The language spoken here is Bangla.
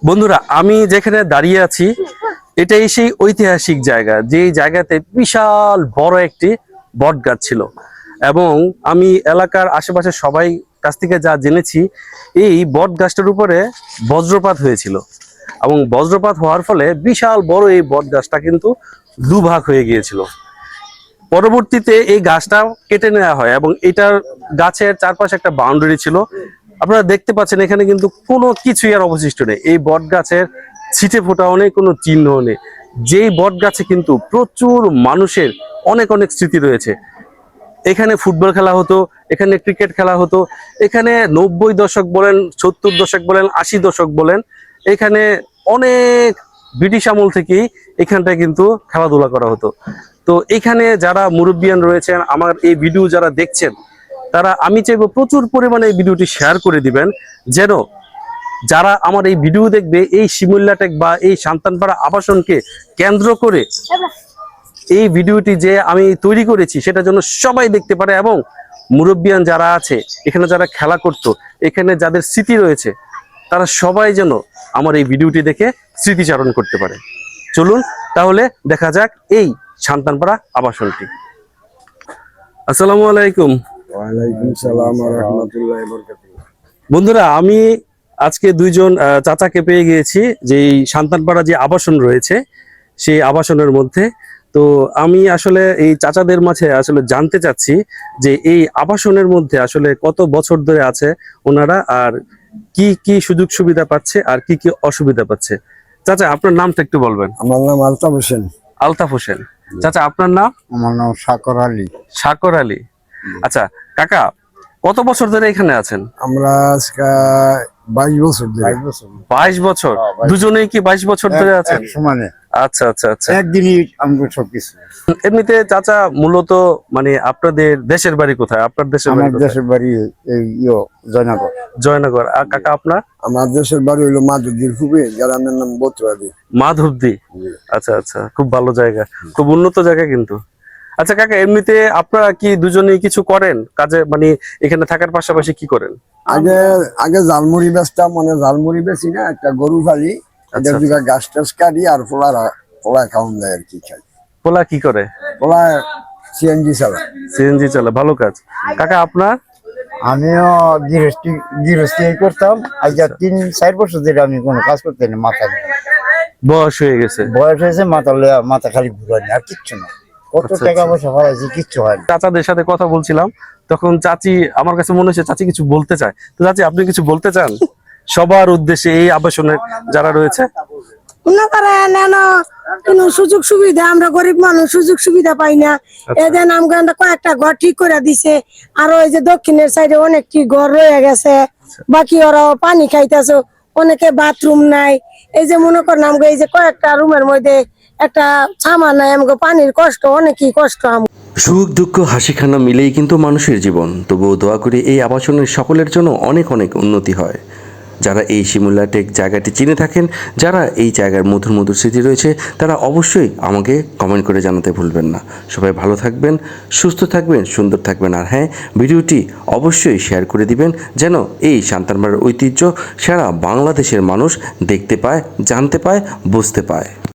বন্ধুরা, আমি যেখানে দাঁড়িয়ে আছি এটাই সেই ঐতিহাসিক জায়গা, যে জায়গাতে বিশাল বড় একটি বট গাছ ছিল। এবং আমি এলাকার আশেপাশে সবাই কাছ থেকে যা জেনেছি, এই বট গাছটার উপরে বজ্রপাত হয়েছিল এবং বজ্রপাত হওয়ার ফলে বিশাল বড় এই বট গাছটা কিন্তু দুভাগ হয়ে গিয়েছিল। পরবর্তীতে এই গাছটা কেটে নেওয়া হয় এবং এটার গাছের চারপাশে একটা বাউন্ডারি ছিল। আপনারা দেখতে পাচ্ছেন এখানে কিন্তু কোনো কিছুই আর অবশিষ্ট নেই। এই বট গাছের ছিটে ফোটাও নেই, কোনো চিহ্ন নেই। যেই বট গাছে কিন্তু প্রচুর মানুষের অনেক অনেক স্মৃতি রয়েছে। এখানে ফুটবল খেলা হতো, এখানে ক্রিকেট খেলা হতো, এখানে 90 দশক বলেন, 70 দশক বলেন, 80 দশক বলেন, এখানে অনেক ব্রিটিশ আমল থেকেই এখানটায় কিন্তু খেলাধুলা করা হতো। তো এখানে যারা মুরব্বিয়ান রয়েছেন, আমার এই ভিডিও যারা দেখছেন, তারা আমি চাইবো প্রচুর পরিমাণে এই ভিডিওটি শেয়ার করে দিবেন, যেন যারা আমার এই ভিডিও দেখবে এই শিমুল্যাটেক বা এই সান্তানপাড়া আবাসনকে কেন্দ্র করে এই ভিডিওটি যে আমি তৈরি করেছি সেটার জন্য সবাই দেখতে পারে, এবং মুরব্বিয়ান যারা আছে, এখানে যারা খেলা করত, এখানে যাদের স্মৃতি রয়েছে, তারা সবাই যেন আমার এই ভিডিওটি দেখে স্মৃতিচারণ করতে পারে। চলুন তাহলে দেখা যাক এই সান্তানপাড়া আবাসনটি। আসসালামু আলাইকুম। ওয়ালাইকুম সালাম ওয়া রাহমাতুল্লাহি ওয়া বারাকাতুহু। বন্ধুরা, আমি আজকে দুইজন চাচাকে পেয়ে গিয়েছি যে এই সান্তানপাড়া যে আবাসন রয়েছে সেই আবাসনের মধ্যে। তো আমি আসলে এই চাচাদের মাঝে আসলে জানতে চাচ্ছি যে এই আবাসনের মধ্যে আসলে কত বছর ধরে আছে ওনারা, আর কি কি সুযোগ সুবিধা পাচ্ছে আর কি কি অসুবিধা পাচ্ছে। চাচা, আপনার নামটা একটু বলবেন। আমার নাম আলতাফ হোসেন। আলতাফ হোসেন। চাচা, আপনার নাম? আমার নাম সাকর আলী। সাকর আলী। আচ্ছা কাকা, কত বছর ধরে এখানে আছেন? আমরা আজকে 22 বছর ধরে। 22 বছর? দুজনেই কি 22 বছর ধরে আছেন? সমানে। আচ্ছা আচ্ছা আচ্ছা। একদিনই আমরা সবকিছু। এমনিতে চাচা মূলত মানে আপনাদের দেশের বাড়ি কোথায়? আপনার দেশের বাড়ি আমার কোথায়? দেশের বাড়ি এই জয়নগর। জয়নগর। আর কাকা আপনার? আমার দেশের বাড়ি হলো মাধবদীর খুবই, গ্রামের নাম বতুয়াদি। মাধবদী। আচ্ছা আচ্ছা, খুব ভালো জায়গা, খুব উন্নত জায়গা কিন্তু। আচ্ছা কাকা, এমনিতে আপনারা কি দুজনেই কিছু করেন কাজে, মানে এখানে থাকার পাশাপাশি কি করেন? আগে আগে জালমুড়ি বেচতাম, মানে জালমুড়ি বেচি না, একটা গরু ফালি, আচ্ছা, দুটা গাছ টাছ কাটি আর পোলা খাওয়ান দেয় আর কি খাই। পোলা কি করে? পোলা সিএনজি চালায়। সিএনজি চলে, ভালো কাজ। কাকা আপনার? আমিও গৃহস্থী করতাম। আজ 3-4 বছর ধরে আমি কোনো কাজ করতে না, মাথা বয়স হয়ে গেছে? বয়স হয়েছে, মাথা খালি ঘুরানি, আর কিচ্ছু না। কত আচ্ছা, টাকা আচ্ছা। পয়সা হারাইছি, কিচ্ছু হয় না। চাচাদের সাথে কথা বলছিলাম, তখন চাচি আমার কাছে মনে হচ্ছে চাচি কিছু বলতে চায়। তো চাচি, আপনি কিছু বলতে চান সবার উদ্দেশ্যে, এই আবাসনের যারা রয়েছে? কোনো সুযোগ সুবিধা, আমরা গরিব মানুষ, সুযোগ সুবিধা পাই না। এদের আমরা কয়েকটা ঘর ঠিক করে দিছে, আর ওই যে দক্ষিণের সাইডে অনেকটি ঘর রয়ে গেছে, বাকি ওরা পানি খাইতেছে, অনেকে বাথরুম নাই। এই যে মনে করেন আমাকে এই যে কয়েকটা রুমের মধ্যে একটা ছামা নাই, আমাকে পানির কষ্ট, অনেকই কষ্ট। সুখ দুঃখ হাসি খানা মিলেই কিন্তু মানুষের জীবন। তবুও দোয়া করি এই আবাসনের সকলের জন্য অনেক অনেক উন্নতি হয়। যারা এই শিমুল্যাটেক জায়গাটি চিনে থাকেন, যারা এই জায়গার মধুর মধুর স্মৃতি রয়েছে, তারা অবশ্যই আমাকে কমেন্ট করে জানাতে ভুলবেন না। সবাই ভালো থাকবেন, সুস্থ থাকবেন, সুন্দর থাকবেন। আর হ্যাঁ, ভিডিওটি অবশ্যই শেয়ার করে দিবেন, যেন এই সান্তানপাড়ার ঐতিহ্য সারা বাংলাদেশের মানুষ দেখতে পায়, জানতে পায়, বুঝতে পায়।